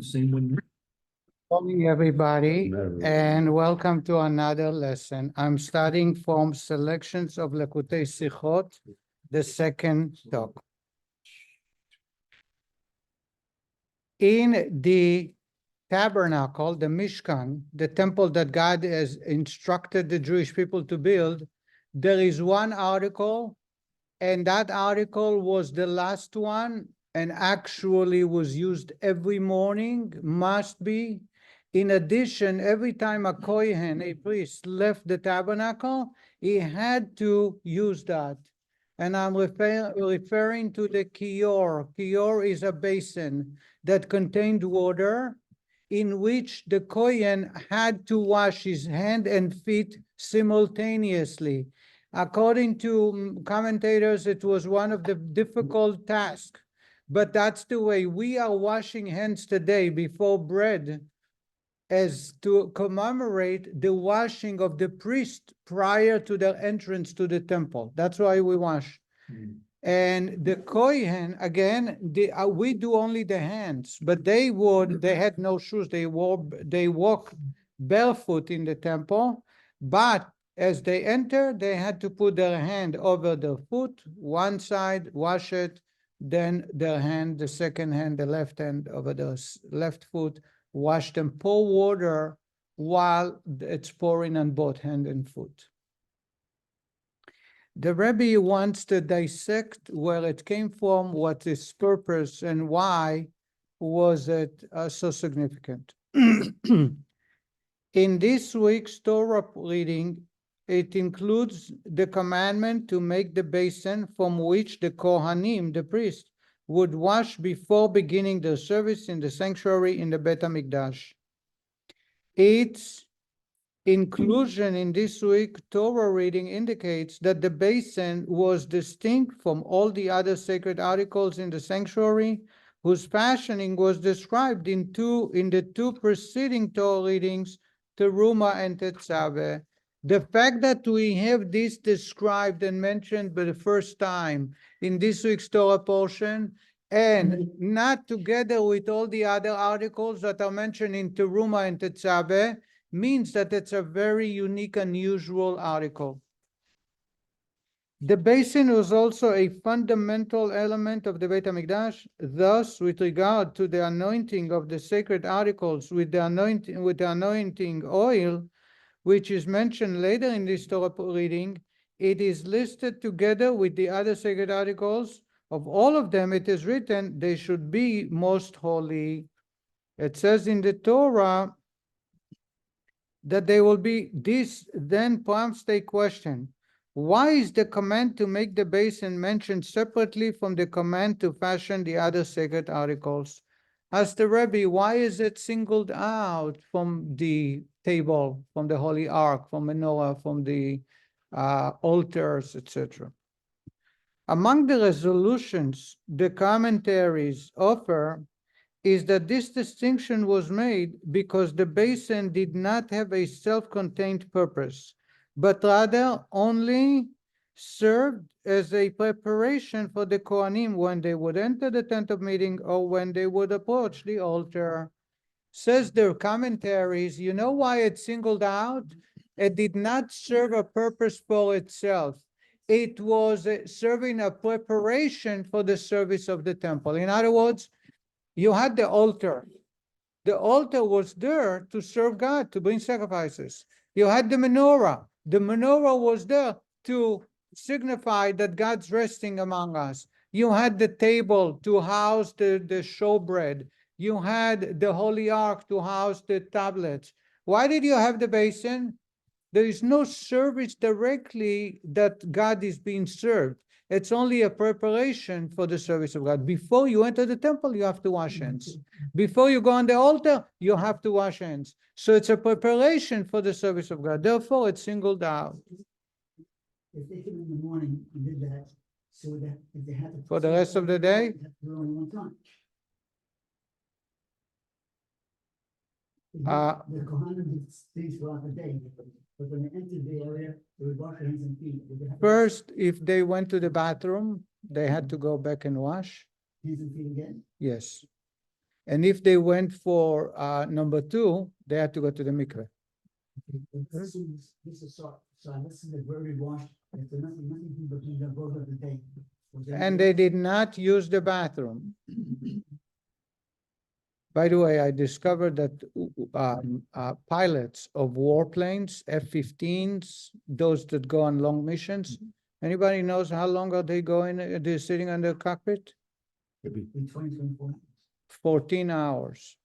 The same one. Morning, everybody, and welcome to another lesson. I'm studying from Selections of Lekutei Sichot, the second talk. In the tabernacle, the Mishkan, the temple that God has instructed the Jewish people to build, there is one article, and that article was the last one, and actually was used every morning, must be. In addition, every time a Kohen, a priest, left the tabernacle, he had to use that. And I'm referring to the kior. Kior is a basin that contained water in which the Kohen had to wash his hand and feet simultaneously. According to commentators, it was one of the difficult tasks, but that's the way we are washing hands today before bread, as to commemorate the washing of the priest prior to their entrance to the temple. That's why we wash. And the Kohen, again, we do only the hands, but they had no shoes. They walk barefoot in the temple, but as they enter, they had to put their hand over their foot, one side, wash it, then their hand, the second hand, the left hand over the left foot, wash them, pour water while it's pouring on both hand and foot. The Rebbe wants to dissect where it came from, what its purpose, and why was it so significant. In this week's Torah reading, it includes the commandment to make the basin from which the Kohanim, the priest, would wash before beginning their service in the sanctuary in the Bet HaMikdash. Its inclusion in this week's Torah reading indicates that the basin was distinct from all the other sacred articles in the sanctuary, whose fashioning was described in the two preceding Torah readings, Teruma and Tetzaveh. The fact that we have this described and mentioned for the first time in this week's Torah portion, and not together with all the other articles that are mentioned in Teruma and Tetzaveh, means that it's a very unique, unusual article. The basin was also a fundamental element of the Beit HaMikdash. Thus, with regard to the anointing of the sacred articles with the anointing oil, which is mentioned later in this Torah reading, it is listed together with the other sacred articles. Of all of them, it is written, they should be most holy. It says in the Torah that they will be. This then prompts a question. Why is the command to make the basin mentioned separately from the command to fashion the other sacred articles? Ask the Rebbe, why is it singled out from the table, from the Holy Ark, from menorah, from the altars, etc.? Among the resolutions the commentaries offer is that this distinction was made because the basin did not have a self-contained purpose, but rather only served as a preparation for the Kohanim when they would enter the tent of meeting or when they would approach the altar. Says their commentaries, you know why it's singled out? It did not serve a purpose for itself. It was serving a preparation for the service of the temple. In other words, you had the altar. The altar was there to serve God, to bring sacrifices. You had the menorah. The menorah was there to signify that God's resting among us. You had the table to house the showbread. You had the Holy Ark to house the tablets. Why did you have the basin? There is no service directly that God is being served. It's only a preparation for the service of God. Before you enter the temple, you have to wash hands. Before you go on the altar, you have to wash hands. So it's a preparation for the service of God. Therefore, it's singled out. If they came in the morning and did that, so that if they had to For the rest of the day? they have to do it only one time. The Kohanim did things throughout the day, but when they entered the area, they would wash their hands and feet. First, if they went to the bathroom, they had to go back and wash. Hands and feet again? Yes. And if they went for number 2, they had to go to the mikveh. This is so this is the very wash, if there's nothing between the both of the day. And they did not use the bathroom. By the way, I discovered that pilots of warplanes, F-15s, those that go on long missions, anybody knows how long are they going, they're sitting on the cockpit? In 2024. 14 hours.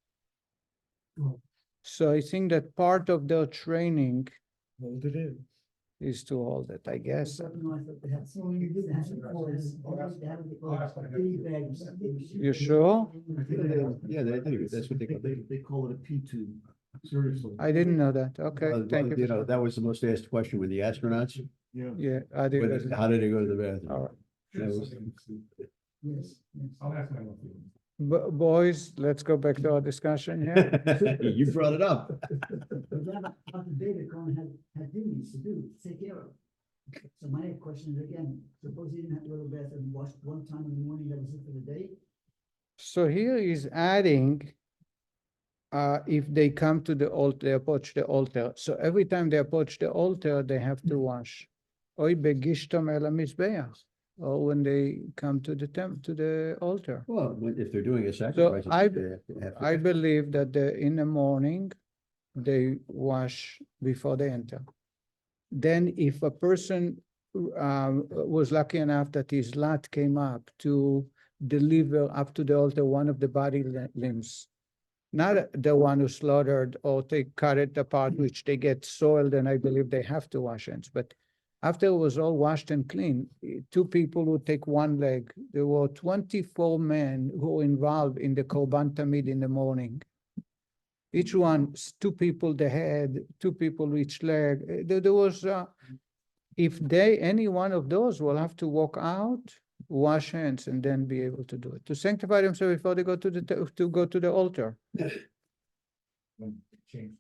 Oh. So I think that part of their training Hold it in. is to hold it, I guess. You sure? Yeah, they do. That's what they call it. They call it a P2. Seriously. I didn't know that. Okay, thank you. You know, that was the most asked question with the astronauts. Yeah. Yeah, I did. How did they go to the bathroom? All right. That was- Yes. I'll ask my one. Boys, let's go back to our discussion here. You brought it up. But then after David Cohen had duties to do, to take care of. So my question is again, suppose he didn't have to go to the bathroom, wash one time in the morning, that was it for the day? So here is adding, if they come to the altar, they approach the altar. So every time they approach the altar, they have to wash. Oy begishtam el hamizbeach, or when they come to the altar. Well, if they're doing a sacrifice. I- they have to- I believe that in the morning, they wash before they enter. Then if a person was lucky enough that his lot came up to deliver up to the altar one of the body limbs, not the one who slaughtered or they cut it apart, which they get soiled, and I believe they have to wash hands. But after it was all washed and clean, 2 people would take one leg. There were 24 men who were involved in the Korban Tamid in the morning. Each one, 2 people the head, 2 people each leg. There was, if any one of those will have to walk out, wash hands, and then be able to do it, to sanctify themselves before they go to the altar. Change.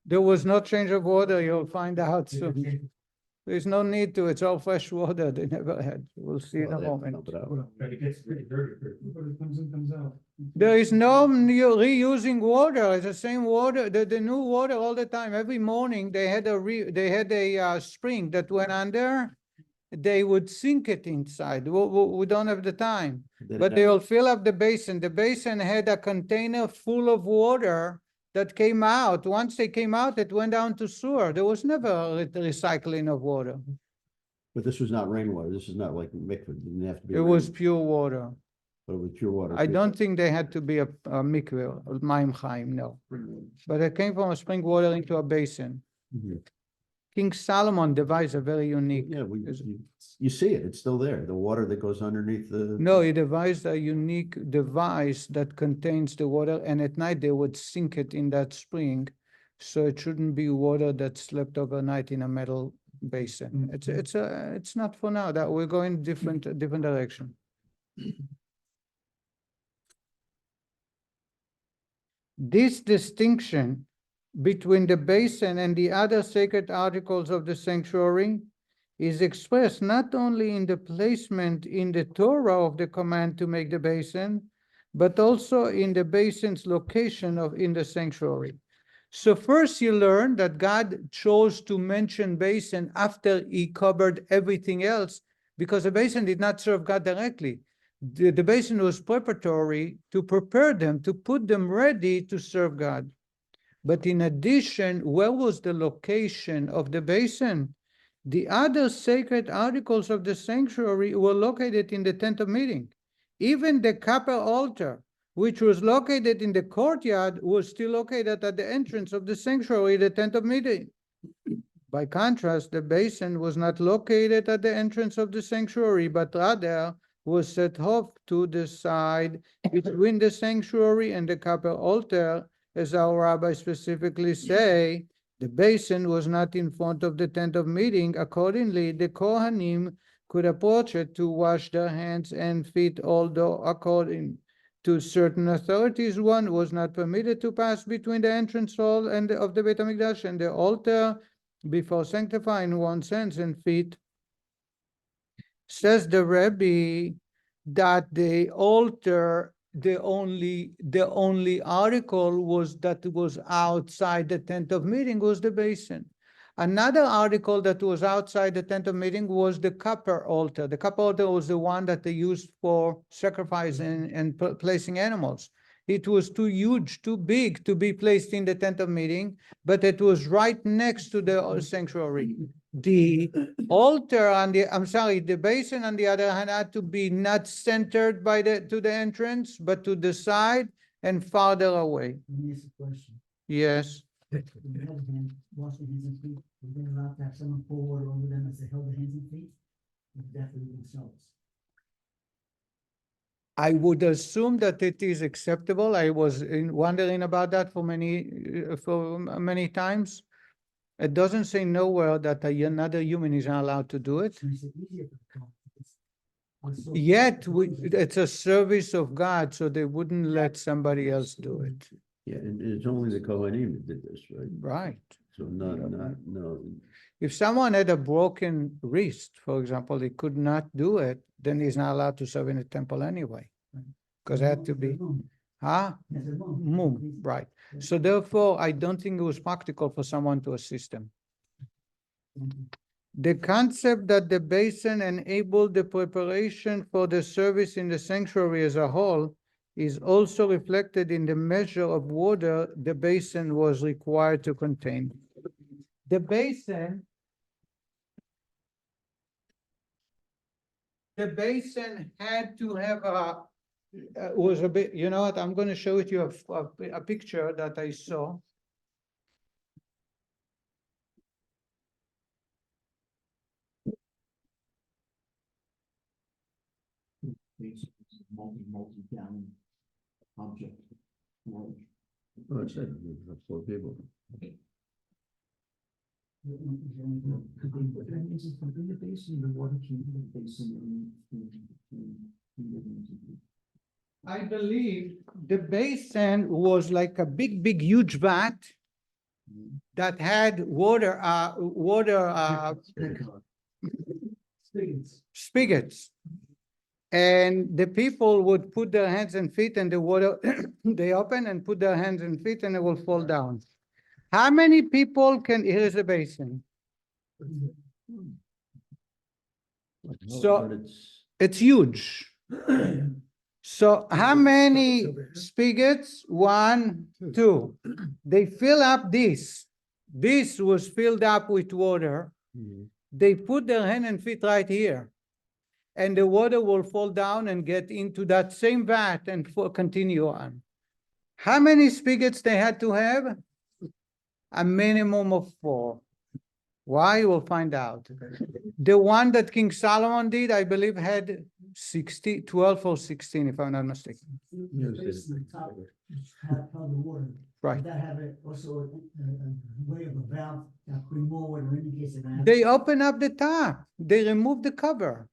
There was no change of water, you'll find out soon. There's no need to, it's all fresh water, they never had. We'll see in a Well, they have to moment. pump it out. But it gets pretty dirty. Everybody comes in, comes out. There is no reusing water. It's the same water, the new water all the time. Every morning they had a spring that went under. They would sink it inside. We don't have the time, but they will fill up the basin. The basin had a container full of water that came out. Once they came out, it went down to sewer. There was never recycling of water. But this was not rainwater. This is not like mikveh. It didn't have to be. It was rain, pure water. But it was pure water. I don't think they had to be a mikveh, Maim Chaim, no. But it came from a spring water into a basin. Mhm. King Solomon devised a very unique. Yeah, you see it. It's still there. The water that goes underneath the. No, he devised a unique device that contains the water, and at night they would sink it in that spring. So it shouldn't be water that slept overnight in a metal basin. It's not for now, that we're going different direction. This distinction between the basin and the other sacred articles of the sanctuary is expressed not only in the placement in the Torah of the command to make the basin, but also in the basin's location in the sanctuary. So first you learn that God chose to mention basin after he covered everything else, because the basin did not serve God directly. The basin was preparatory to prepare them, to put them ready to serve God. But in addition, where was the location of the basin? The other sacred articles of the sanctuary were located in the tent of meeting. Even the copper altar, which was located in the courtyard, was still located at the entrance of the sanctuary, the tent of meeting. By contrast, the basin was not located at the entrance of the sanctuary, but rather was set off to the side between the sanctuary and the copper altar. As our rabbis specifically say, the basin was not in front of the tent of meeting. Accordingly, the Kohanim could approach it to wash their hands and feet, although according to certain authorities, one was not permitted to pass between the entrance hall of the Beit HaMikdash and the altar before sanctifying one's hands and feet. Says the Rebbe that the altar the only article was that was outside the tent of meeting was the basin. Another article that was outside the tent of meeting was the copper altar. The copper altar was the one that they used for sacrificing and placing animals. It was too huge, too big to be placed in the tent of meeting, but it was right next to the sanctuary. The altar on the basin on the other hand had to be not centered to the entrance, but to the side and farther away. Let me ask a question. Yes. When you had a hand, wash the hands and feet, you're then allowed to have someone pour water over them as they held the hands and feet? Or definitely themselves? I would assume that it is acceptable. I was wondering about that for many times. It doesn't say nowhere that another human is not allowed to do it. So it's easier for the couple. Yet, it's a service of God, so they wouldn't let somebody else do it. Yeah, and it's only the Kohanim that did this, right? Right. So no. If someone had a broken wrist, for example, he could not do it, then he's not allowed to serve in the temple anyway. Because it had to be, mum, right. So therefore, I don't think it was practical for someone to assist him. The concept that the basin enabled the preparation for the service in the sanctuary as a whole is also reflected in the measure of water the basin was required to contain. The basin had to have was a bit, you know what, I'm going to show it you a picture that I saw. Multi-gallon object. Oh, it's that, for 4 people. I believe the basin was like a big, huge vat that had water spigots. And the people would put their hands and feet in the water, they open and put their hands and feet and it will fall down. How many people here's the basin. So it's huge. So how many spigots? 1, 2. They fill up this. This was filled up with water. They put their hand and feet right here. And the water will fall down and get into that same vat and continue on. How many spigots they had to have? A minimum of 4. Why? We'll find out. The one that King Solomon did, I believe, had 12 or 16, if I'm not mistaken. Right. That have also a way of a valve that bring more water in case of that. They open up the top. They remove the cover.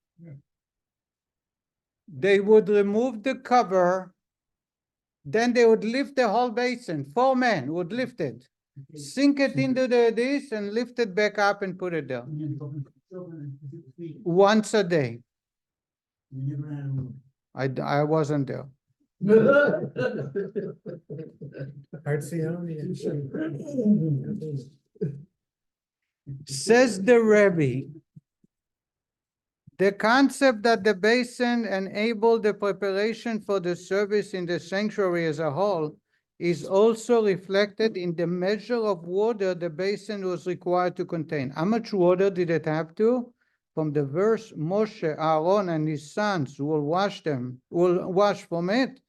They would remove the cover, then they would lift the whole basin. 4 men would lift it, sink it into this and lift it back up and put it down. Once a day. I wasn't there. Says the Rebbe, the concept that the basin enabled the preparation for the service in the sanctuary as a whole is also reflected in the measure of water the basin was required to contain. How much water did it have to? From the verse, Moshe, Aaron, and his sons will wash from it.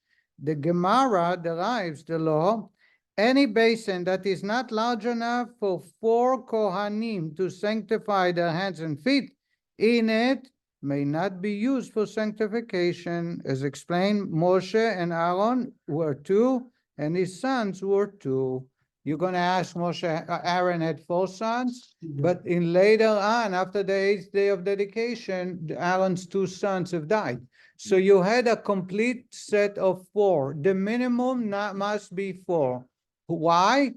The Gemara derives the law, any basin that is not large enough for 4 Kohanim to sanctify their hands and feet in it may not be used for sanctification. As explained, Moshe and Aaron were 2, and his sons were 2. You're going to ask Moshe, Aaron had 4 sons, but in later on, after the 8th day of dedication, Aaron's 2 sons have died. So you had a complete set of 4. The minimum must be 4. Why?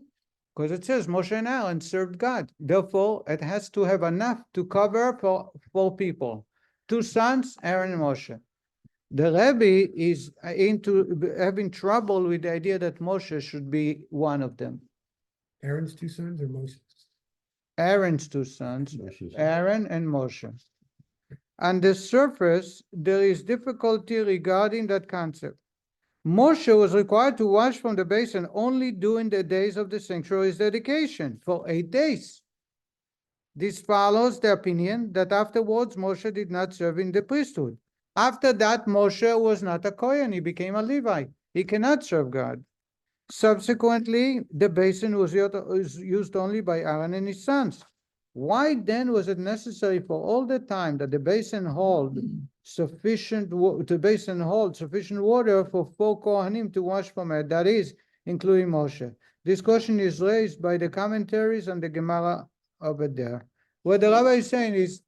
Because it says Moshe and Aaron served God. Therefore, it has to have enough to cover for 4 people. 2 sons, Aaron and Moshe. The Rebbe is having trouble with the idea that Moshe should be one of them. Aaron's two sons or Moses? Aaron's two sons, Moshe's. Aaron and Moshe. On the surface, there is difficulty regarding that concept. Moshe was required to wash from the basin only during the days of the sanctuary's dedication for 8 days. This follows the opinion that afterwards Moshe did not serve in the priesthood. After that, Moshe was not a Kohen, he became a Levite. He cannot serve God. Subsequently, the basin was used only by Aaron and his sons. Why then was it necessary for all the time that the basin hold sufficient water for 4 Kohanim to wash from it, that is, including Moshe? This question is raised by the commentaries on the Gemara over there. What the Rabbi is saying is,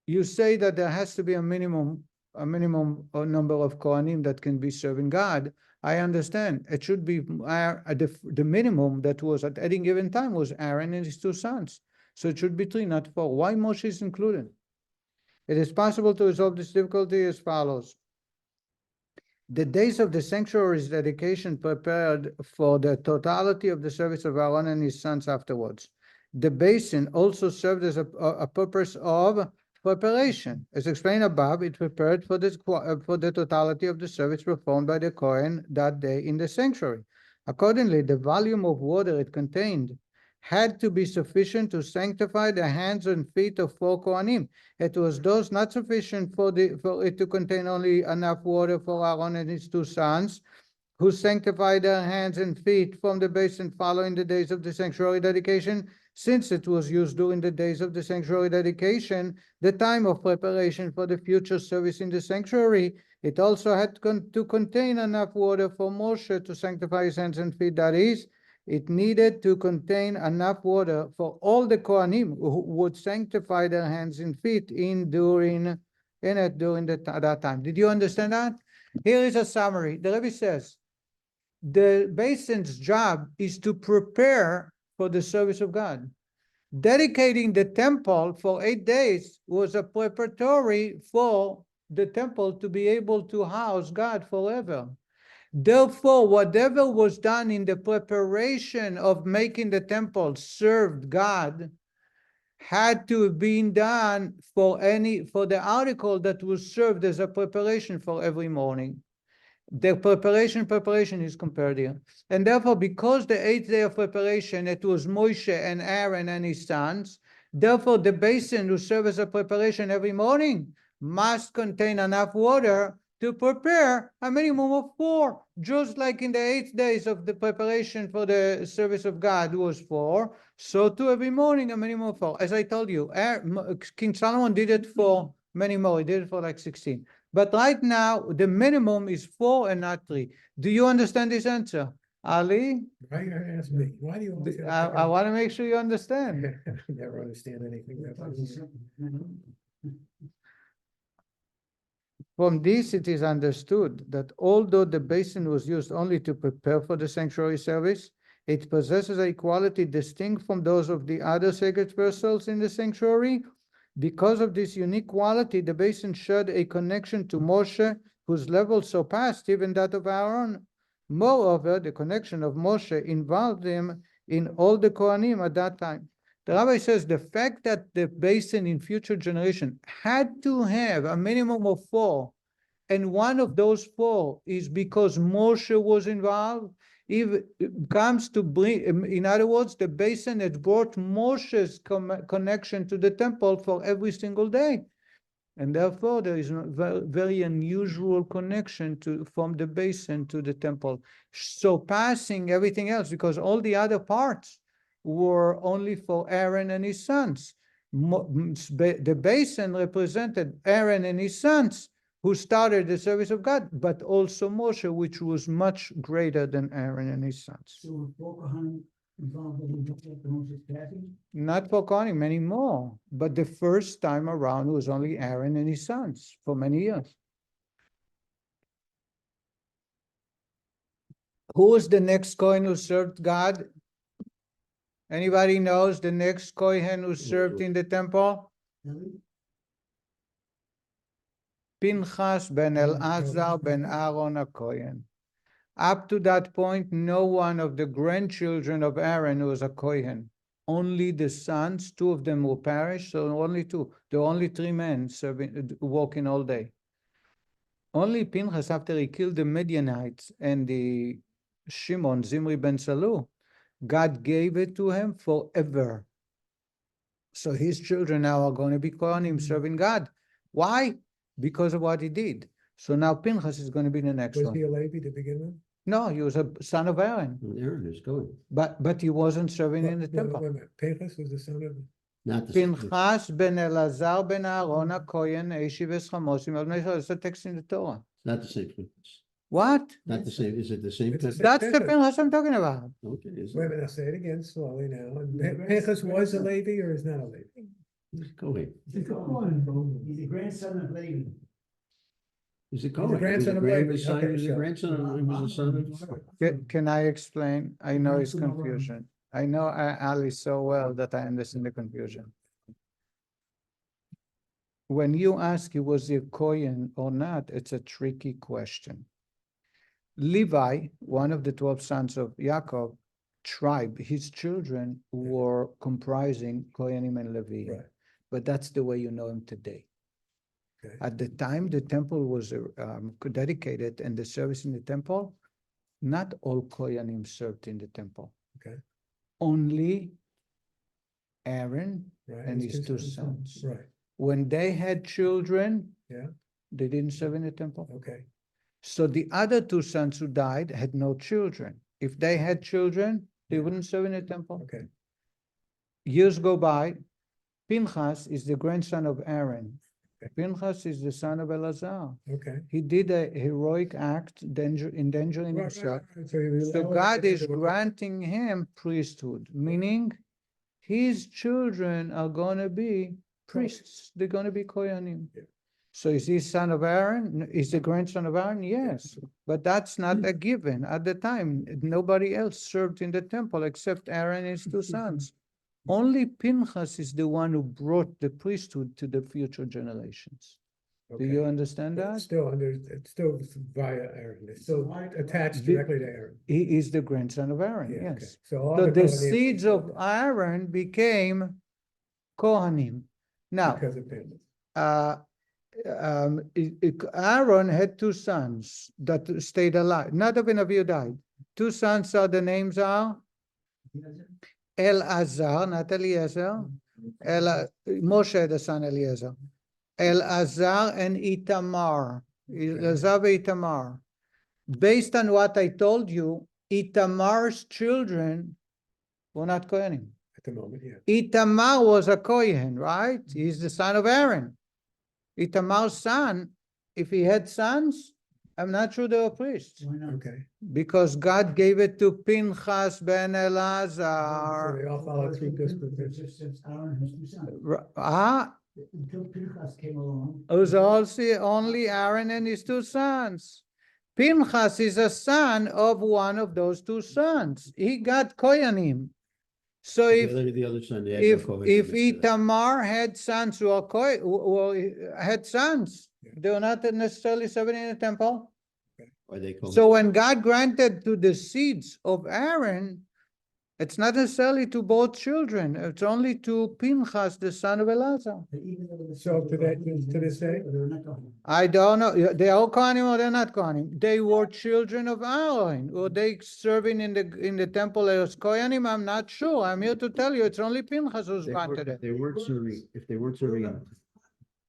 you say that there has to be a minimum number of Kohanim that can be serving God. I understand. It should be the minimum that was at any given time was Aaron and his 2 sons. So it should be 3, not 4. Why Moshe is included? It is possible to resolve this difficulty as follows. The days of the sanctuary's dedication prepared for the totality of the service of Aaron and his sons afterwards. The basin also served as a purpose of preparation. As explained above, it prepared for the totality of the service performed by the Kohen that day in the sanctuary. Accordingly, the volume of water it contained had to be sufficient to sanctify the hands and feet of 4 Kohanim. It was thus not sufficient for it to contain only enough water for Aaron and his 2 sons, who sanctified their hands and feet from the basin following the days of the sanctuary dedication. Since it was used during the days of the sanctuary dedication, the time of preparation for the future service in the sanctuary, it also had to contain enough water for Moshe to sanctify his hands and feet. That is, it needed to contain enough water for all the Kohanim who would sanctify their hands and feet during that time. Did you understand that? Here is a summary. The Rebbe says, the basin's job is to prepare for the service of God. Dedicating the temple for 8 days was a preparatory for the temple to be able to house God forever. Therefore, whatever was done in the preparation of making the temple served God had to have been done for the article that was served as a preparation for every morning. The preparation is compared here. And therefore, because the 8th day of preparation, it was Moshe and Aaron and his sons, therefore the basin who serves as a preparation every morning must contain enough water to prepare a minimum of 4, just like in the 8 days of the preparation for the service of God was 4, so too every morning a minimum of 4. As I told you, King Solomon did it for many more. He did it for like 16. But right now, the minimum is 4 and not 3. Do you understand this answer? Ali? Why you gotta ask me? Why do you always gotta pick I on- want to make sure you understand. I never understand anything. From this, it is understood that although the basin was used only to prepare for the sanctuary service, it possesses a quality distinct from those of the other sacred vessels in the sanctuary. Because of this unique quality, the basin shared a connection to Moshe, whose level surpassed even that of Aaron. Moreover, the connection of Moshe involved him in all the Kohanim at that time. The Rabbi says the fact that the basin in future generation had to have a minimum of 4, and one of those 4 is because Moshe was involved, if it comes to bring, in other words, the basin had brought Moshe's connection to the temple for every single day. And therefore, there is a very unusual connection from the basin to the temple, surpassing everything else, because all the other parts were only for Aaron and his sons. The basin represented Aaron and his sons, who started the service of God, but also Moshe, which was much greater than Aaron and his sons. So 4 Kohanim involved in the Moshe's passing? Not for Kohanim, many more. But the first time around was only Aaron and his sons for many years. Who was the next Kohen who served God? Anybody knows the next Kohen who served in the temple? Eli? Pinchas ben Elazar ben Aaron HaKohen. Up to that point, no one of the grandchildren of Aaron was a Kohen. Only the sons, two of them will perish, so only two. There are only 3 men working all day. Only Pinchas, after he killed the Midianites and the Shimon, Zimri ben Salu, God gave it to him forever. So his children now are going to be Kohanim serving God. Why? Because of what he did. So now Pinchas is going to be the next Was one. he a Levi to begin with? No, he was a son of Aaron, Aaron is going, but he wasn't serving in the Wait a temple. minute, Pinchas was the son of, not the. Pinchas ben Elazar ben Aaron HaKohen Eishi v'Schamosim al Bnei Israel. It's a text in the Torah. Not the same Pinchas. What? Not the same, is it the same? It's the Pinchas? same. That's the Pinchas. Pinchas I'm talking about. Okay, is wait a it? minute, I'll say it again slowly now. And Pinchas was a Levi or is not a Levi? He's going. He's the grandson of Levi. He's a the Cohen. grandson of He Levi. was a Okay, He's a so- grandson, he was a son of. Can I explain? I know it's confusion. I know Ali so well that I understand the confusion. When you ask was he a Kohen or not, it's a tricky question. Levi, one of the 12 sons of Yaakov, tribe, his children were comprising Kohanim and Levi. Right. But that's the way you know him today. Okay. At the time the temple was dedicated and the service in the temple, not all Kohanim served in the temple. Okay. Only Aaron Right, and his two sons. Right, When they had children, yeah, they didn't serve in the temple. okay, So the other 2 sons who died had no children. If they had children, they Yeah. wouldn't serve in the temple. okay, Years go by. Pinchas is the grandson of Aaron. Okay. Pinchas is the son of Elazar. okay. He did a heroic act, endangering Right, himself. right, right. So he was So God elevated is to a- granting him priesthood, meaning his children are going to be priests. They're going to be Kohanim. Yeah. So is he son of Aaron? Is the grandson of Aaron? Yes, but that's not a given. At the time, nobody else served in the temple except Aaron and his 2 sons. Only Pinchas is the one who brought the priesthood to the future generations. Do you Okay. understand But that? it's still via Aaron, it's still attached The- directly to Aaron. He is the grandson of Aaron, Yeah, okay. yes. So all So the Kohanim- seeds of Aaron became Kohanim. Now, Because of Pinchas. Aaron had 2 sons that stayed alive. Nadav and Avihu died. 2 sons are, the names are Elazar, not Eliezer. Moshe had a son Eliezer. Elazar and Itamar. Elazar and Itamar. Based on what I told you, Itamar's children were not Kohanim. At the moment, yeah. Itamar was a Kohen, right? He's the son of Aaron. Itamar's son, if he had sons, I'm not sure they were priests. Why not? Okay. Because God gave it to Pinchas ben So Elazar. they all follow through this with Just since Aaron has 2 sons. Until Pinchas came along. It was also only Aaron and his 2 sons. Pinchas is a son of one of those 2 sons. He got Kohanim. So if The other son, they had no Cohen if to this. Itamar had sons who are had sons, Yeah. they were not necessarily serving in the temple. Are they Cohen? So when God granted to the seeds of Aaron, it's not necessarily to both children. It's only to Pinchas, the son of Elazar. But even though the So sons to were that- Kohanim, to this day? they were not Kohanim. I don't know. They are Kohanim or they're not Kohanim. They were children of Aaron. Were they serving in the temple as Kohanim? I'm not sure. I'm here to tell you it's only Pinchas who's They weren't- granted it. They weren't serving, if they weren't serving,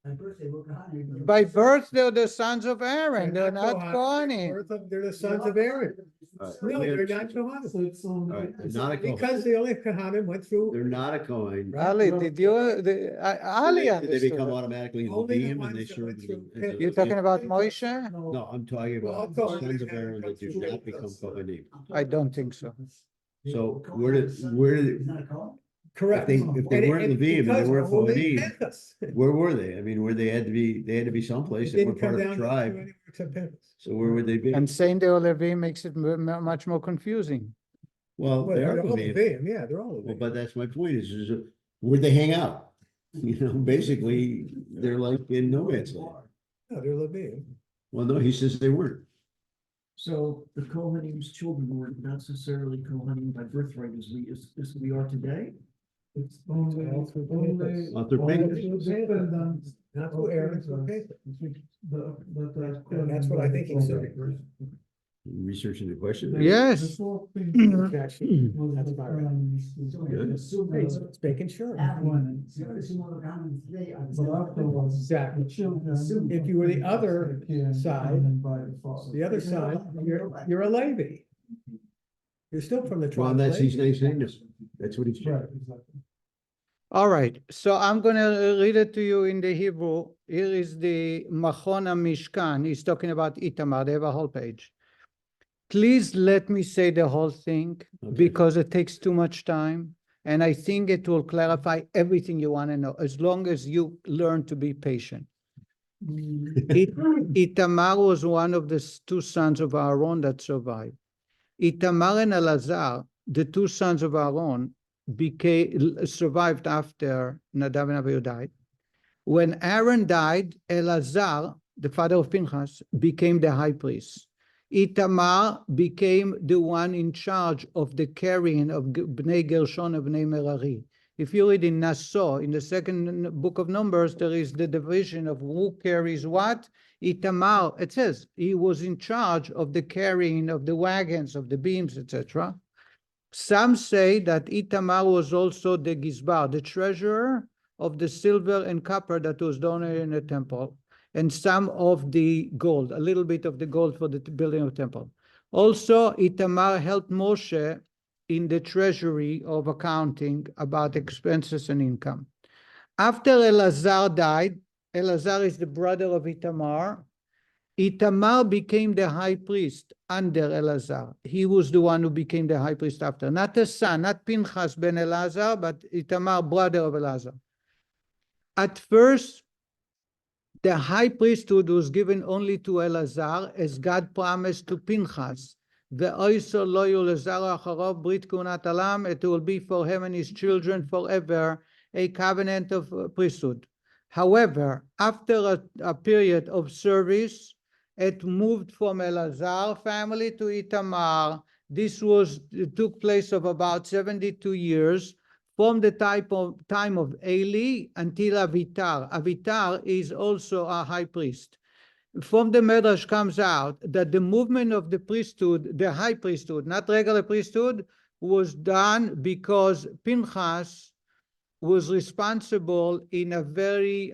By birth, they were Kohanim. By birth, they're the sons of Aaron. They're not Kohanim. They're the sons of Aaron. Alright, No, let me they're understand. not Kohanim. Alright, they're not a Cohen. Because the only Kohanim went through. They're not a Cohen. Right. Ali, did you, Ali Did they become understood it. automatically Only the Levim and ones they that served? went through as a- You're talking about Moshe? No, I'm talking Well, about I'm the talking- sons of Aaron that did not become Kohanim. I don't think so. So where did- He's not a Kohen? Correct. If they weren't And Levim and they because weren't only Kohanim, Pinchas. Where were they? I mean, where they had to be someplace, It they were didn't part come of down the to tribe, anywhere to Pinchas. so where would they be? And saying they were Levi makes it much more confusing. Well, Well, they are they're all Levim. Levim, yeah, they're all Well, Levim. but that's my point is where'd they hang out? You know, basically, they're like in no man's land. No, they're Levim. Well, no, he says they weren't. So the Kohanim's children were not necessarily Kohanim by birthright as we are today? It's only, all through only. Pinchas. All through only Pinchas. descendants Not of through Aaron, Pinchas. through Pinchas. That's what I think he said. Researching the question. Yes. Actually, that's about right. Good. Hey, it's making sure. Exactly. If you were the other side, the other side, you're a Levi. You're still from the tribe. Well, of that's, he's Levi. saying this. That's what he's saying. Right, exactly. All right, so I'm gonna read it to you in the Hebrew. Here is the Machon Mishkan. He's talking about Itamar. They have a whole page. Please let me say the whole thing Okay. because it takes too much time. And I think it will clarify everything you want to know, as long as you learn to be patient. Itamar was one of the two sons of Aaron that survived. Itamar and Elazar, the two sons of Aaron, survived after Nadav and Abihu died. When Aaron died, Elazar, the father of Pinchas, became the high priest. Itamar became the one in charge of the carrying of Bnei Gershon and Bnei Merari. If you read in Nassau, in the second book of Numbers, there is the division of who carries what. Itamar, it says, he was in charge of the carrying of the wagons, of the beams, etc. Some say that Itamar was also the Gizbar, the treasurer of the silver and copper that was donated in the temple, and some of the gold, a little bit of the gold for the building of the temple. Also, Itamar helped Moshe in the treasury of accounting about expenses and income. After Elazar died, Elazar is the brother of Itamar. Itamar became the high priest under Elazar. He was the one who became the high priest after, not the son, not Pinchas ben Elazar, but Itamar, brother of Elazar. At first, the high priesthood was given only to Elazar, as God promised to Pinchas. It will be for him and his children forever, a covenant of priesthood. However, after a period of service, it moved from Elazar family to Itamar. This took place of about 72 years, from the time of Eli until Avitar. Avitar is also a high priest. From the Medrash comes out that the movement of the priesthood, the high priesthood, not regular priesthood, was done because Pinchas was responsible in a very,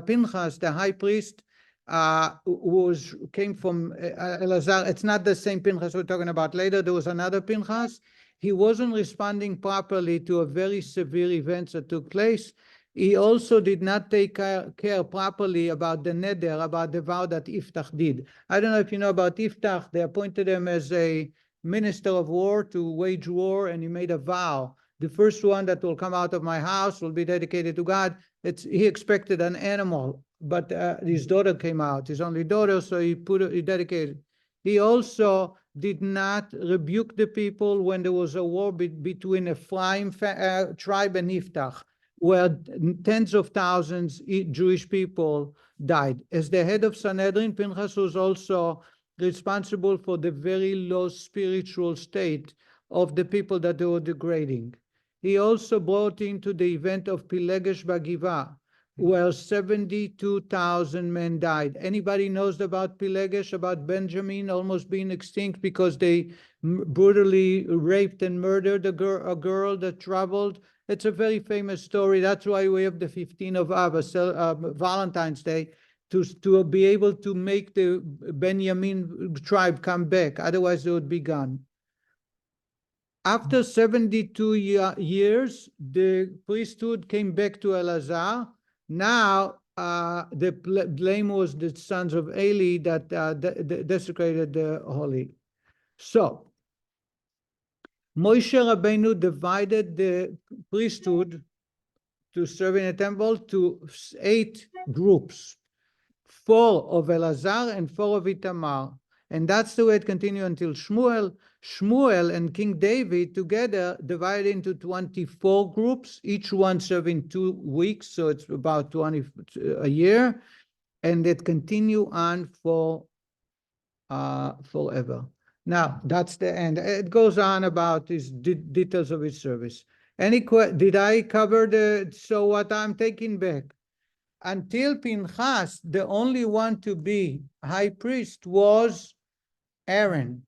Pinchas, the high priest, came from Elazar. It's not the same Pinchas we're talking about later. There was another Pinchas. He wasn't responding properly to a very severe events that took place. He also did not take care properly about the neder, about the vow that Iftach did. I don't know if you know about Iftach. They appointed him as a minister of war to wage war, and he made a vow. The first one that will come out of my house will be dedicated to God. He expected an animal, but his daughter came out, his only daughter, so he dedicated. He also did not rebuke the people when there was a war between Ephraim tribe and Iftach, where tens of thousands Jewish people died. As the head of Sanhedrin, Pinchas was also responsible for the very low spiritual state of the people that they were degrading. He also brought into the event of Pilegesh Bagiva, where 72,000 men died. Anybody knows about Pilegesh, about Benjamin almost being extinct because they brutally raped and murdered a girl that traveled? It's a very famous story. That's why we have the 15th of Av, Valentine's Day, to be able to make the Benjamin tribe come back. Otherwise, they would be gone. After 72 years, the priesthood came back to Elazar. Now, the blame was the sons of Eli that desecrated the holy. So, Moshe Rabbeinu divided the priesthood to serve in a temple to 8 groups, 4 of Elazar and 4 of Itamar. And that's the way it continued until Shmuel. Shmuel and King David together divided into 24 groups, each one serving 2 weeks, so it's about 20 a year. and it continue on for forever. Now, that's the end. It goes on about these details of his service. Did I cover so what I'm taking back? Until Pinchas, the only one to be high priest was Aaron.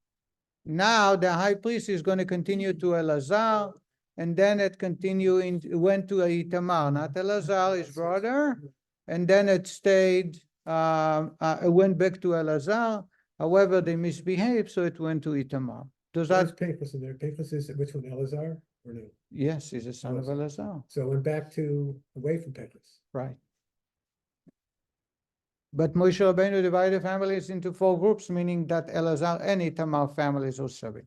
Now the high priest is going to continue to Elazar, and then it went to Itamar, not Elazar, his brother, and then it stayed, it went back to Elazar. However, they misbehaved, so it went to Itamar. Does There's that? Pinchas in there. Pinchas is, which one, Elazar or no? Yes, he's a son of Elazar, So it went back to, away from Pinchas. right? But Moshe Rabbeinu divided families into 4 groups, meaning that Elazar and Itamar families are serving.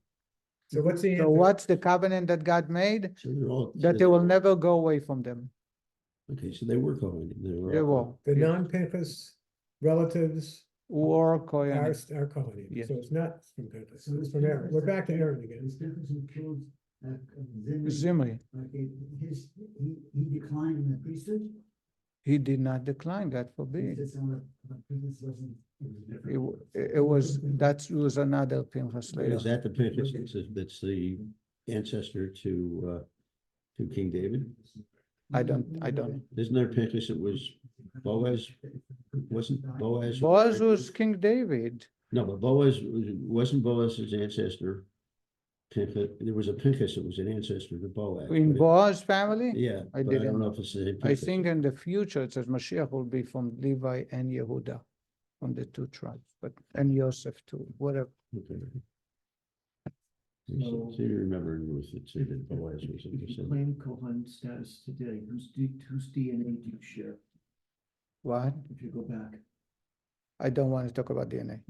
So what's the So answer? what's the covenant that God made? So they're all. That they will never go away from them. Okay, so they were Kohanim. They will. The non-Pinchas relatives Or are Kohen. Kohanim. Yes. So it's not from Pinchas, it's from Aaron. We're back to Aaron again. This difference includes, Zimri, Zimri. okay, he declined in the priesthood. He did not decline, God He forbid. said some of the Pinchas wasn't. It was, that was another Pinchas later. Is that the Pinchas that's the ancestor to King David? I don't. Isn't there Pinchas that was Boaz? Wasn't Boaz? Boaz was King David. No, but wasn't Boaz his ancestor? Pinchas, there was a Pinchas that was an ancestor to Boaz. In but- Boaz's family? Yeah, I but I didn't don't know know. if it's the same I Pinchas. think in the future, it says Mashiach will be from Levi and Yehuda, from the 2 tribes, and Yosef too, whatever. Okay. So you remember in Ruth, it said that Boaz was If you interested. claim Kohan status today, whose DNA do you share? What? If you go back. I don't want to talk about DNA.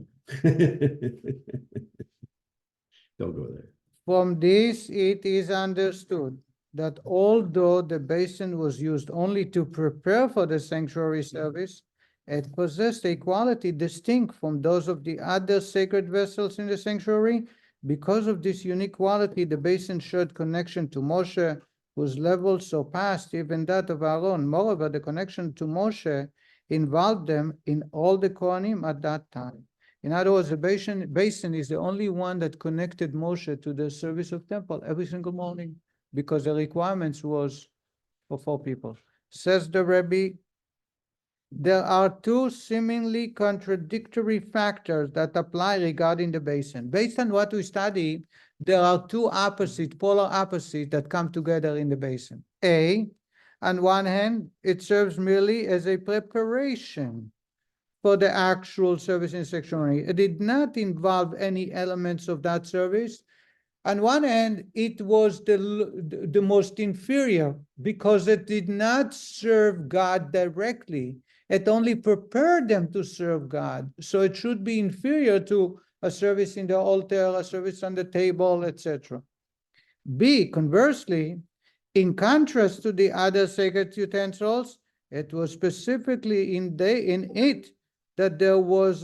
Don't go there. From this, it is understood that although the basin was used only to prepare for the sanctuary service, it possessed a quality distinct from those of the other sacred vessels in the sanctuary. Because of this unique quality, the basin showed connection to Moshe, whose level surpassed even that of Aaron. Moreover, the connection to Moshe involved them in all the Kohanim at that time. In other words, the basin is the only one that connected Moshe to the service of temple every single morning, because the requirements was for 4 people. Says the Rebbe, there are 2 seemingly contradictory factors that apply regarding the basin. Based on what we study, there are 2 polar opposites that come together in the basin. A, on one hand, it serves merely as a preparation for the actual service in sanctuary. It did not involve any elements of that service. On one hand, it was the most inferior because it did not serve God directly. It only prepared them to serve God. So it should be inferior to a service in the altar, a service on the table, etc. B, conversely, in contrast to the other sacred utensils, it was specifically in it that there was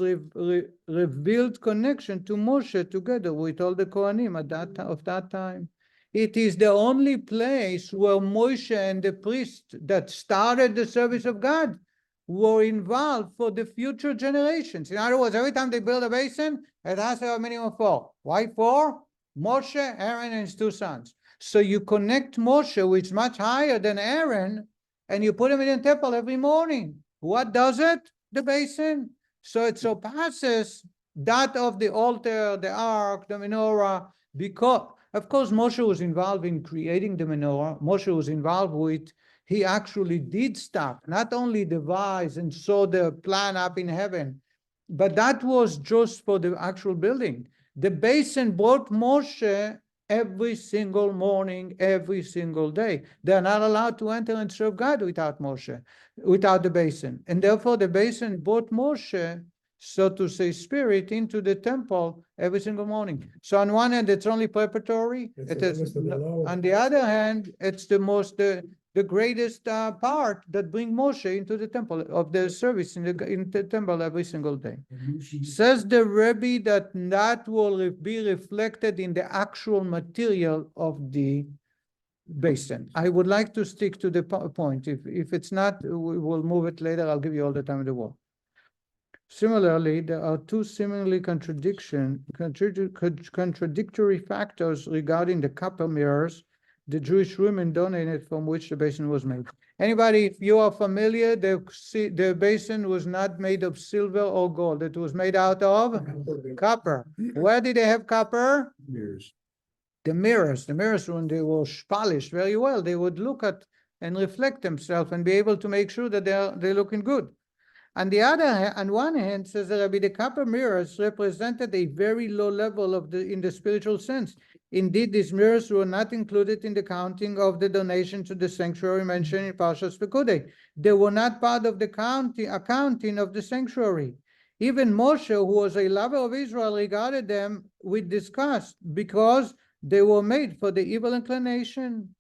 revealed connection to Moshe together with all the Kohanim of that time. It is the only place where Moshe and the priest that started the service of God were involved for the future generations. In other words, every time they build a basin, it has to have a minimum of 4. Why 4? Moshe, Aaron, and his 2 sons. So you connect Moshe, which is much higher than Aaron, and you put him in the temple every morning. What does it? The basin. So it surpasses that of the altar, the ark, the menorah, because, of course, Moshe was involved in creating the menorah. Moshe was involved with, he actually did stuff, not only devised and saw the plan up in heaven, but that was just for the actual building. The basin brought Moshe every single morning, every single day. They're not allowed to enter and serve God without Moshe, without the basin. And therefore the basin brought Moshe, so to say, spirit into the temple every single morning. So on one hand, it's only preparatory. On the other hand, it's the greatest part that bring Moshe into the temple of the service in the temple every single day. Says the Rebbe that will be reflected in the actual material of the basin. I would like to stick to the point. If it's not, we will move it later. I'll give you all the time in the world. Similarly, there are two seemingly contradictory factors regarding the copper mirrors the Jewish women donated from which the basin was made. Anybody, if you are familiar, the basin was not made of silver or gold. It was made out of copper. Where did they have copper? Mirrors. The mirrors, when they were polished very well, they would look at and reflect themselves and be able to make sure that they're looking good. On one hand, says the Rabbi, the copper mirrors represented a very low level in the spiritual sense. Indeed, these mirrors were not included in the counting of the donation to the sanctuary mentioned in Parshas Pekudei. They were not part of the accounting of the sanctuary. Even Moshe, who was a lover of Israel, regarded them with disgust because they were made for the evil inclination.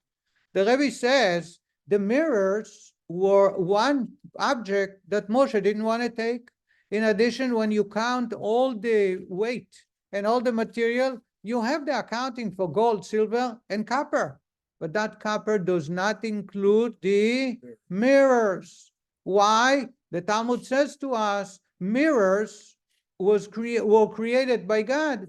The Rebbe says the mirrors were one object that Moshe didn't want to take. In addition, when you count all the weight and all the material, you have the accounting for gold, silver, and copper. But that copper does not include the mirrors. Why? The Talmud says to us, mirrors were created by God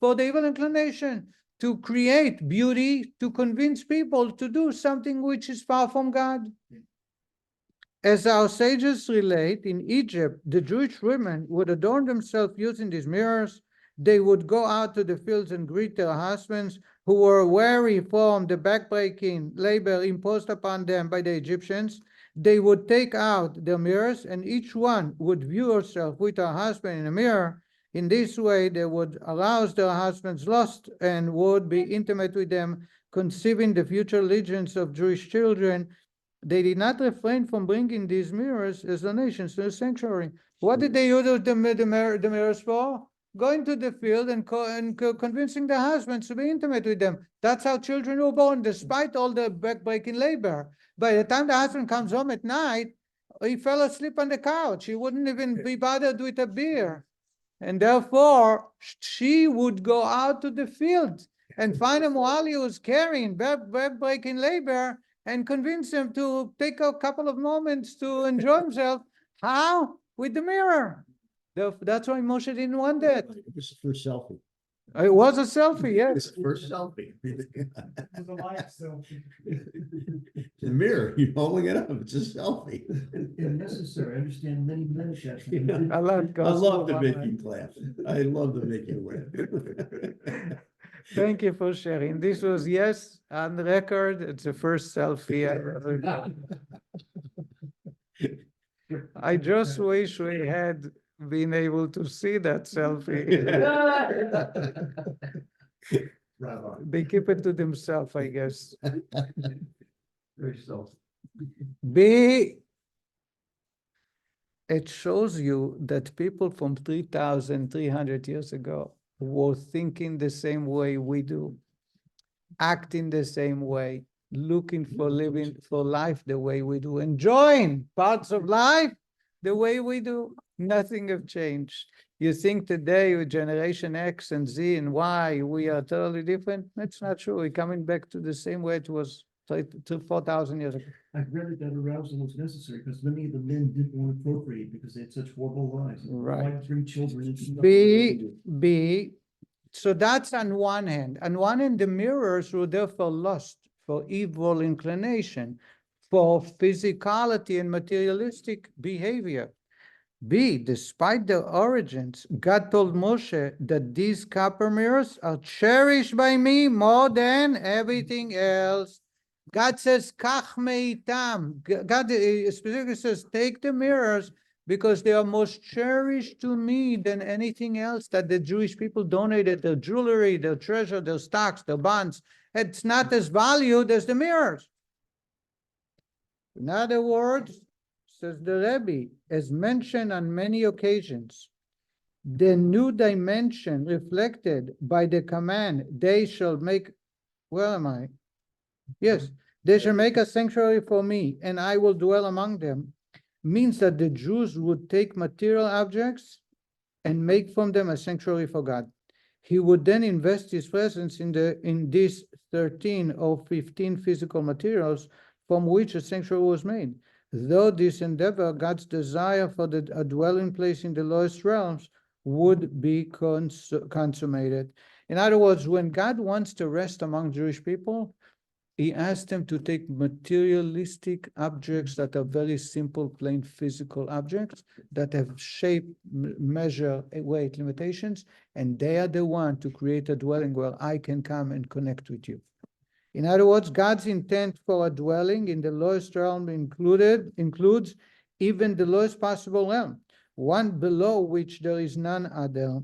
for the evil inclination, to create beauty, to convince people to do something which is far from God. As our sages relate, in Egypt, the Jewish women would adorn themselves using these mirrors. They would go out to the fields and greet their husbands who were weary from the backbreaking labor imposed upon them by the Egyptians. They would take out their mirrors, and each one would view herself with her husband in a mirror. In this way, they would arouse their husband's lust and would be intimate with them, conceiving the future allegiance of Jewish children. They did not refrain from bringing these mirrors as donations to the sanctuary. What did they use the mirrors for? Going to the field and convincing the husbands to be intimate with them. That's how children were born, despite all the backbreaking labor. By the time the husband comes home at night, he fell asleep on the couch. He wouldn't even be bothered with a beer. And therefore, she would go out to the field and find him while he was carrying backbreaking labor and convince him to take a couple of moments to enjoy himself. How? With the mirror. That's why Moshe didn't want that. It was the first selfie. It was a selfie, yes. It's the first selfie. It was a live selfie. The mirror, you're holding it up, it's a selfie. If necessary, I understand many exceptions. Yeah. I love the making class. I love the making laugh. Thank you for sharing. This was, yes, on record. It's the first selfie I ever done. I just wish we had been able to see that selfie. They keep it to themselves, I guess. Very self. B, it shows you that people from 3,300 years ago were thinking the same way we do, acting the same way, looking for living for life the way we do, enjoying parts of life the way we do. Nothing have changed. You think today with generation X and Z and Y, we are totally different? That's not true. We're coming back to the same way it was 4,000 years ago. I've read that arousal was necessary because many of the men didn't want to procreate because they had such horrible lives. Right. Why bring children into nothing? B, so that's on one hand. On one hand, the mirrors were there for lust, for evil inclination, for physicality and materialistic behavior. B, despite their origins, God told Moshe that these copper mirrors are cherished by me more than everything else. God says, Kach meitam. God specifically says, take the mirrors because they are most cherished to me than anything else that the Jewish people donated, their jewelry, their treasure, their stocks, their bonds. It's not as valued as the mirrors. In other words, says the Rebbe, as mentioned on many occasions, the new dimension reflected by the command, they shall make, where am I? Yes, they shall make a sanctuary for me, and I will dwell among them, means that the Jews would take material objects and make from them a sanctuary for God. He would then invest his presence in these 13 or 15 physical materials from which a sanctuary was made. Though this endeavor, God's desire for a dwelling place in the lowest realms, would be consummated. In other words, when God wants to rest among Jewish people, he asked them to take materialistic objects that are very simple, plain physical objects that have shape, measure, weight limitations, and they are the one to create a dwelling where I can come and connect with you. In other words, God's intent for a dwelling in the lowest realm includes even the lowest possible realm, one below which there is none other.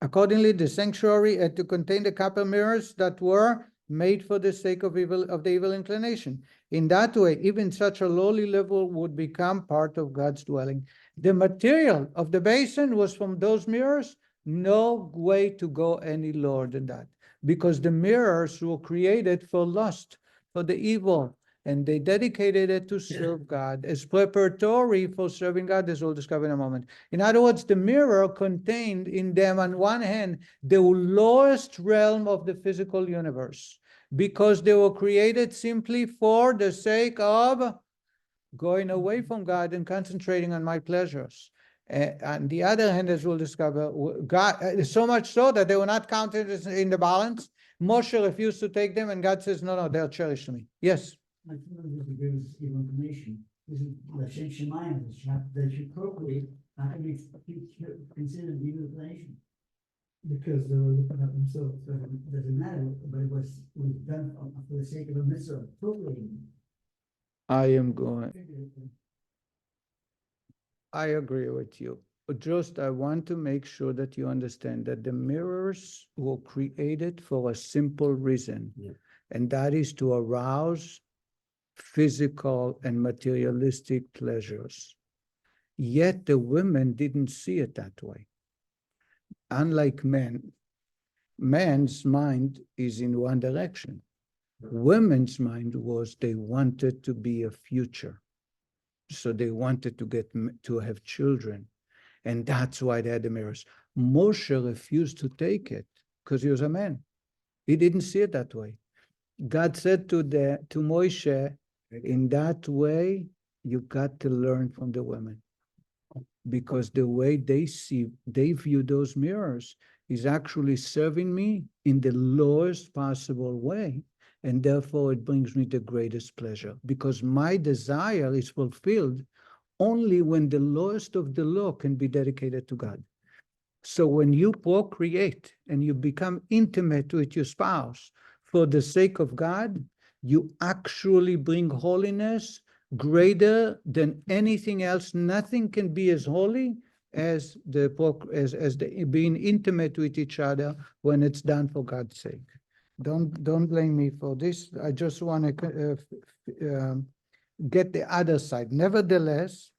Accordingly, the sanctuary had to contain the copper mirrors that were made for the sake of the evil inclination. In that way, even such a lowly level would become part of God's dwelling. The material of the basin was from those mirrors, no way to go any lower than that, because the mirrors were created for lust, for the evil, and they dedicated it to serve God as preparatory for serving God, as we'll discover in a moment. In other words, the mirror contained in them, on one hand, the lowest realm of the physical universe, because they were created simply for the sake of going away from God and concentrating on my pleasures. On the other hand, as we'll discover, God, so much so that they were not counted in the balance. Moshe refused to take them, and God says, no, they're cherished to me. Yes? I feel this is gives evil inclination. This is Lashem Shemayim, that you procreate, how can we consider evil inclination? Because they were looking at themselves. Doesn't matter, but it was done for the sake of a mitzvah, procreating. I agree with you. Just I want to make sure that you understand that the mirrors were created for a simple reason, and that is to arouse physical and materialistic pleasures. Yet the women didn't see it that way. Unlike men, man's mind is in one direction. Women's mind was they wanted to be a future. So they wanted to have children. And that's why they had the mirrors. Moshe refused to take it because he was a man. He didn't see it that way. God said to Moshe, in that way, you got to learn from the women. Because the way they view those mirrors is actually serving me in the lowest possible way. And therefore, it brings me the greatest pleasure. Because my desire is fulfilled only when the lowest of the low can be dedicated to God. So when you procreate and you become intimate with your spouse for the sake of God, you actually bring holiness greater than anything else. Nothing can be as holy as being intimate with each other when it's done for God's sake. Don't blame me for this. I just want to get the other side. Nevertheless,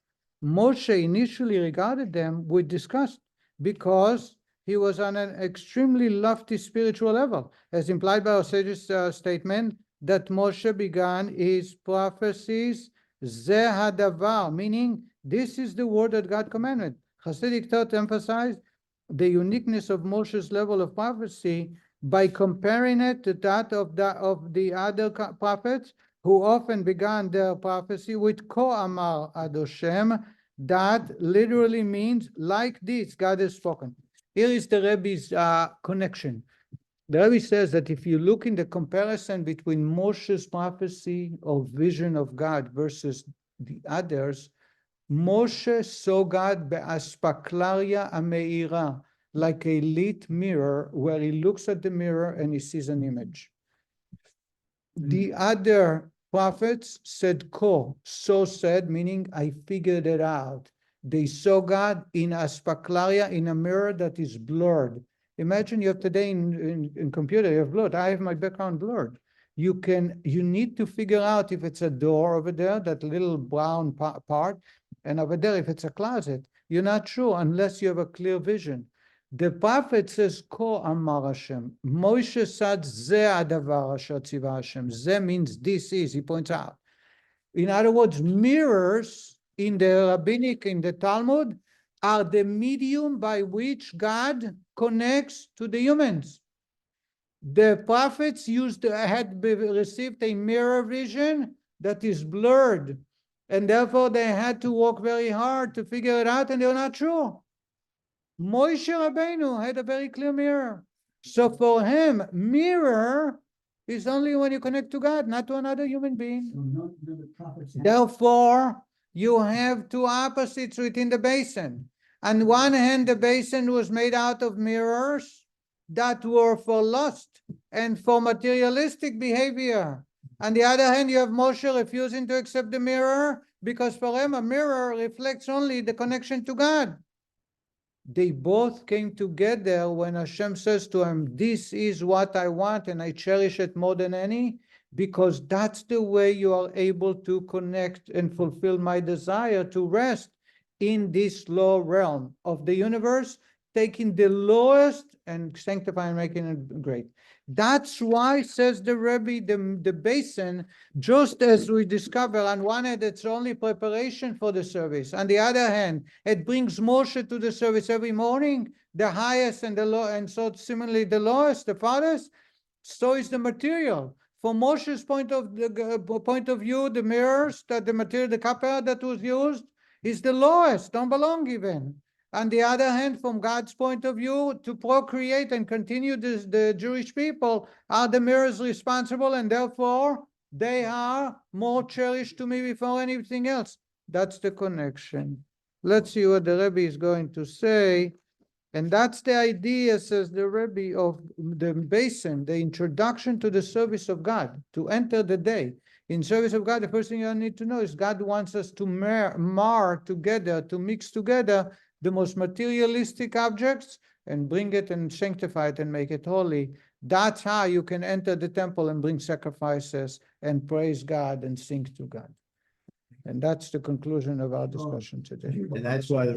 Moshe initially regarded them with disgust because he was on an extremely lofty spiritual level, as implied by our sage's statement that Moshe began his prophecies, Zeh hadavar, meaning this is the word that God commanded. Hasidic thought emphasized the uniqueness of Moshe's level of prophecy by comparing it to that of the other prophets who often began their prophecy with Ko Amar Ad Hashem, that literally means like this, God has spoken. Here is the Rebbe's connection. The Rebbe says that if you look in the comparison between Moshe's prophecy or vision of God versus the others, Moshe saw God be'aspaklaria ameira, like a lit mirror where he looks at the mirror and he sees an image. The other prophets said ko, so said, meaning I figured it out. They saw God in aspaklaria, in a mirror that is blurred. Imagine you have today in computer, you have blurred. I have my background blurred. You need to figure out if it's a door over there, that little brown part, and over there, if it's a closet. You're not sure unless you have a clear vision. The prophet says, Ko Amar Hashem. Moshe said, Zeh adavar asher tziva Hashem. Zeh means this is, he points out. In other words, mirrors in the rabbinic, in the Talmud, are the medium by which God connects to the humans. The prophets had received a mirror vision that is blurred. And therefore they had to work very hard to figure it out, and they were not sure. Moshe Rabbeinu had a very clear mirror. So for him, mirror is only when you connect to God, not to another human being. So none of the prophets. had- Therefore, you have two opposites within the basin. On one hand, the basin was made out of mirrors that were for lust and for materialistic behavior. On the other hand, you have Moshe refusing to accept the mirror because for him, a mirror reflects only the connection to God. They both came together when Hashem says to him, this is what I want and I cherish it more than any, because that's the way you are able to connect and fulfill my desire to rest in this low realm of the universe, taking the lowest and sanctifying, making it great. That's why, says the Rebbe, the basin, just as we discover, on one hand, it's only preparation for the service. On the other hand, it brings Moshe to the service every morning, the highest and the low, and so similarly the lowest, the farthest. So is the material. From Moshe's point of view, the mirrors, that the material, the kappa that was used, is the lowest, don't belong even. On the other hand, from God's point of view, to procreate and continue the Jewish people are the mirrors responsible, and therefore they are more cherished to me before anything else. That's the connection. Let's see what the Rebbe is going to say. And that's the idea, says the Rebbe, of the basin, the introduction to the service of God, to enter the day. In service of God, the first thing you need to know is God wants us to mar together, to mix together the most materialistic objects and bring it and sanctify it and make it holy. That's how you can enter the temple and bring sacrifices and praise God and sing to God. And that's the conclusion of our discussion today. And that's why the